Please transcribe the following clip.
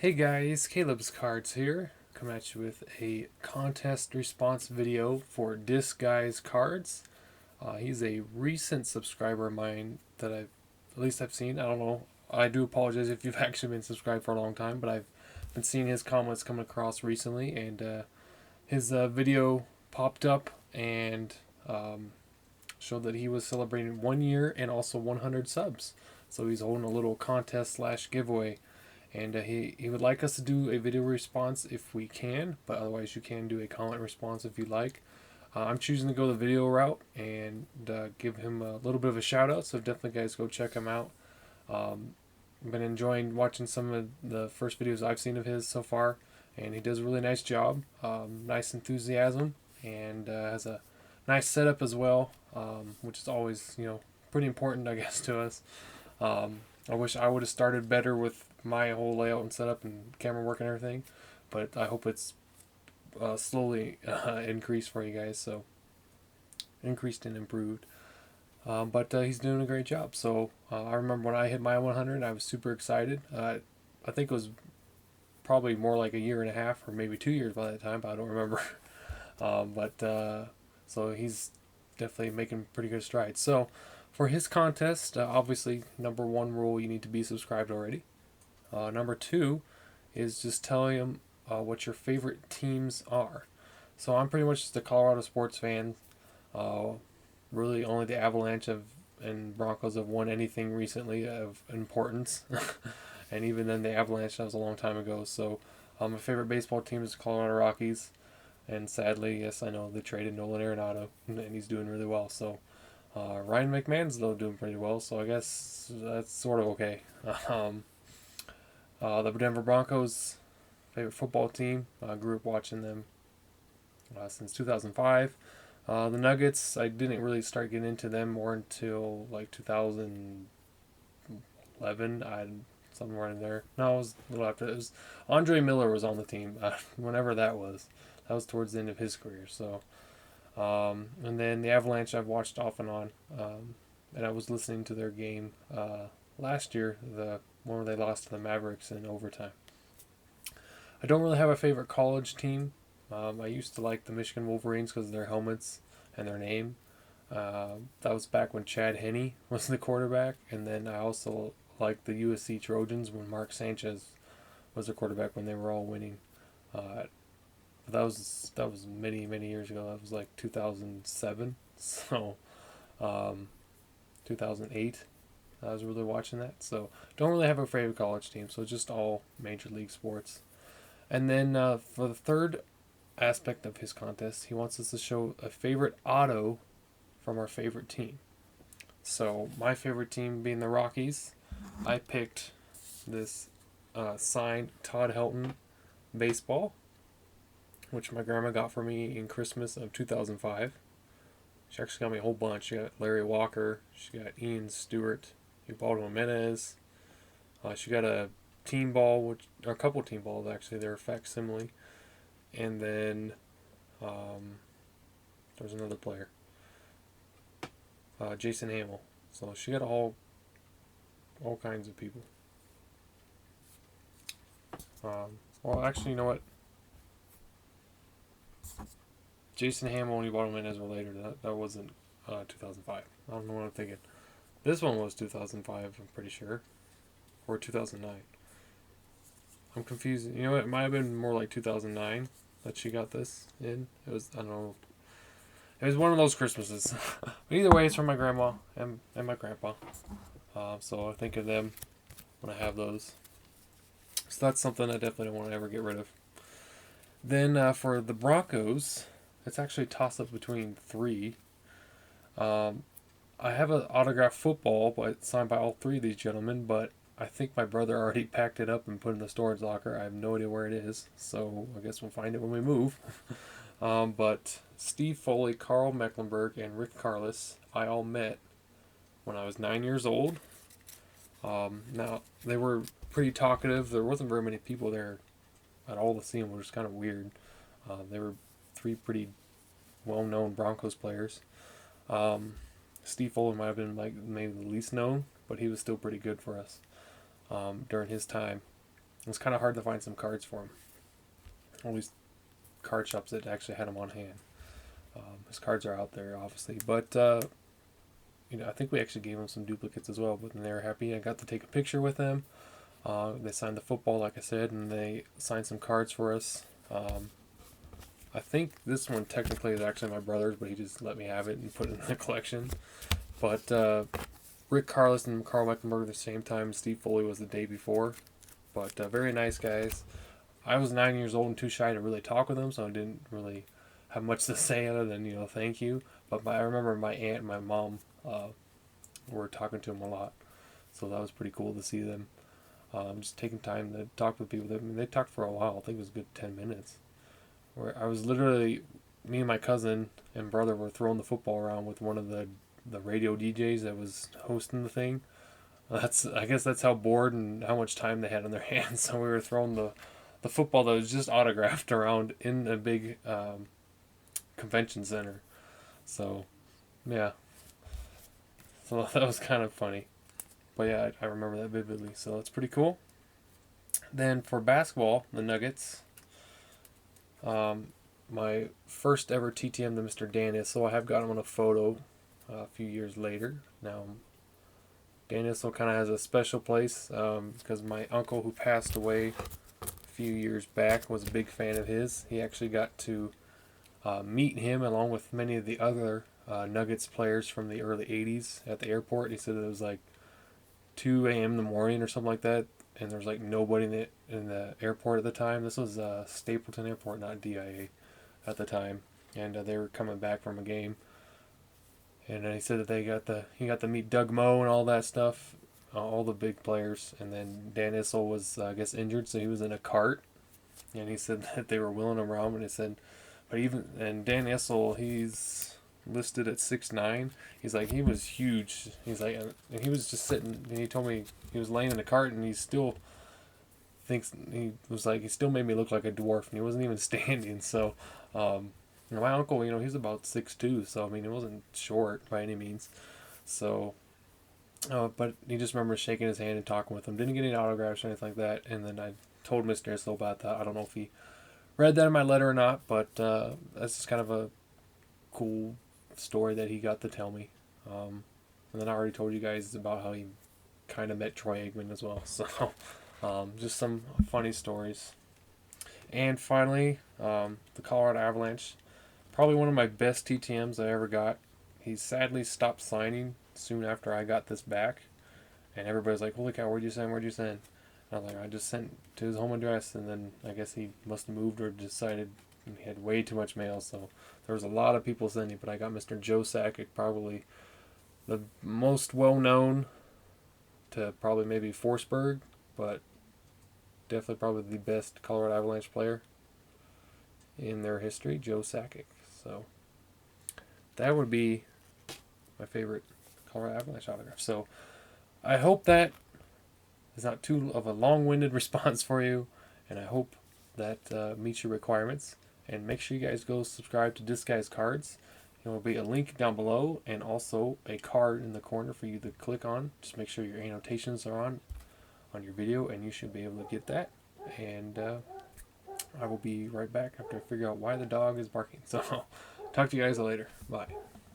Hey guys, Caleb's Cards here, coming at you with a contest response video for This Guy's Cards. He's a recent subscriber of mine that I've seen. I don't know. I do apologize if you've actually been subscribed for a long time, but I've been seeing his comments coming across recently, and his video popped up and showed that he was celebrating 1 year and also 100 subs. So he's holding a little contest slash giveaway, and he would like us to do a video response if we can, but otherwise you can do a comment response if you like. I'm choosing to go the video route and give him a little bit of a shout out, so definitely guys go check him out. I've been enjoying watching some of the first videos I've seen of his so far, and he does a really nice job. Nice enthusiasm, and has a nice setup as well, which is always pretty important, I guess, to us. I wish I would have started better with my whole layout and setup and camera work and everything, but I hope it's slowly increased for you guys. So increased and improved. But he's doing a great job. So I remember when I hit my 100, I was super excited. I think it was probably more like a year and a half or maybe 2 years by that time, but I don't remember. So he's definitely making pretty good strides. So for his contest, obviously, number one rule, you need to be subscribed already. Number two is just telling him what your favorite teams are. So I'm pretty much just a Colorado sports fan. Really, only the Avalanche and Broncos have won anything recently of importance. And even then, the Avalanche, that was a long time ago. So my favorite baseball team is the Colorado Rockies. And sadly, yes, I know they traded Nolan Arenado, and he's doing really well. So Ryan McMahon's though doing pretty well. So I guess that's sort of okay. Um, the Denver Broncos, favorite football team. I grew up watching them since 2005. The Nuggets, I didn't really start getting into them more until like 2011. Somewhere in there. No, it was a little after. It was Andre Miller was on the team. Whenever that was towards the end of his career. So, and then the Avalanche I've watched off and on, and I was listening to their game last year, the one where they lost to the Mavericks in overtime. I don't really have a favorite college team. I used to like the Michigan Wolverines because of their helmets and their name. That was back when Chad Henne was the quarterback, and then I also liked the USC Trojans when Mark Sanchez was the quarterback when they were all winning. That was many years ago. That was like 2007, so 2008. I was really watching that. So don't really have a favorite college team. So just all major league sports. And then for the third aspect of his contest, he wants us to show a favorite auto from our favorite team. So my favorite team being the Rockies, I picked this signed Todd Helton baseball, which my grandma got for me in Christmas of 2005. She actually got me a whole bunch. She got Larry Walker, she got Ian Stewart, Ubaldo Jimenez. She got a team ball, or a couple team balls actually. They're facsimile, and then there's another player, Jason Hamill. So she got all kinds of people. Well, actually, you know what? Jason Hamill and Ubaldo Jimenez were later. That wasn't 2005. I don't know what I'm thinking. This one was 2005, I'm pretty sure. Or 2009. I'm confused. You know what? It might have been more like 2009 that she got this in. It was, I don't know. It was one of those Christmases. But either way, it's from my grandma and my grandpa. So I think of them when I have those. So that's something I definitely don't want to ever get rid of. Then for the Broncos, it's actually a toss-up between three. I have an autographed football signed by all three of these gentlemen, but I think my brother already packed it up and put it in the storage locker. I have no idea where it is, so I guess we'll find it when we move. But Steve Foley, Carl Mecklenburg, and Rick Carless, I all met when I was 9 years old. Now, they were pretty talkative. There wasn't very many people there at all to see them, which was kind of weird. They were three pretty well-known Broncos players. Steve Foley might have been maybe the least known, but he was still pretty good for us during his time. It's kind of hard to find some cards for him. All these card shops that actually had them on hand. His cards are out there, obviously, but I think we actually gave him some duplicates as well. But they were happy. I got to take a picture with them. They signed the football, like I said, and they signed some cards for us. I think this one technically is actually my brother's, but he just let me have it and put it in the collection. But Rick Carlos and Carl Mecklenburg at the same time. Steve Foley was the day before. But very nice guys. I was 9 years old and too shy to really talk with them, so I didn't really have much to say other than, thank you. But I remember my aunt and my mom were talking to him a lot. So that was pretty cool to see them. Just taking time to talk with people. They talked for a while. I think it was a good 10 minutes. Where I was literally, me and my cousin and brother were throwing the football around with one of the radio DJs that was hosting the thing. I guess that's how bored and how much time they had on their hands. So we were throwing the football that was just autographed around in a big convention center. So, yeah. So that was kind of funny. But yeah, I remember that vividly. So that's pretty cool. Then for basketball, the Nuggets. My first ever TTM to Mr. Dan Issel. I have got him on a photo a few years later. Now, Dan Issel kind of has a special place because my uncle who passed away a few years back was a big fan of his. He actually got to meet him along with many of the other Nuggets players from the early 80s at the airport. He said it was like 2 a.m. in the morning or something like that, and there was like nobody in the airport at the time. This was Stapleton Airport, not DIA at the time, and they were coming back from a game. And he said that he got to meet Doug Moe and all that stuff, all the big players. And then Dan Issel was, I guess, injured, so he was in a cart. And he said that they were wheeling him around. And he said, and Dan Issel, he's listed at 6'9". He's like, he was huge. He's like, and he was just sitting. And he told me he was laying in the cart, and he still he still made me look like a dwarf, and he wasn't even standing. So. My uncle, he's about 6'2", so I mean, he wasn't short by any means. So, but he just remembers shaking his hand and talking with him. Didn't get any autographs or anything like that. And then I told Mr. Issel about that. I don't know if he read that in my letter or not, but that's just kind of a cool story that he got to tell me. And then I already told you guys about how he kind of met Troy Aikman as well. So, just some funny stories. And finally, the Colorado Avalanche. Probably one of my best TTMs I ever got. He sadly stopped signing soon after I got this back. And everybody's like, holy cow, where'd you send? And I was like, I just sent to his home address. And then I guess he must have moved or decided he had way too much mail. So there was a lot of people sending. But I got Mr. Joe Sakic, probably the most well-known to probably maybe Forsberg. But definitely probably the best Colorado Avalanche player in their history, Joe Sakic. So that would be my favorite Colorado Avalanche autograph. So I hope that is not too of a long-winded response for you, and I hope that meets your requirements. And make sure you guys go subscribe to This Guy's Cards. There will be a link down below and also a card in the corner for you to click on. Just make sure your annotations are on your video, and you should be able to get that. And I will be right back after I figure out why the dog is barking. So, talk to you guys later. Bye.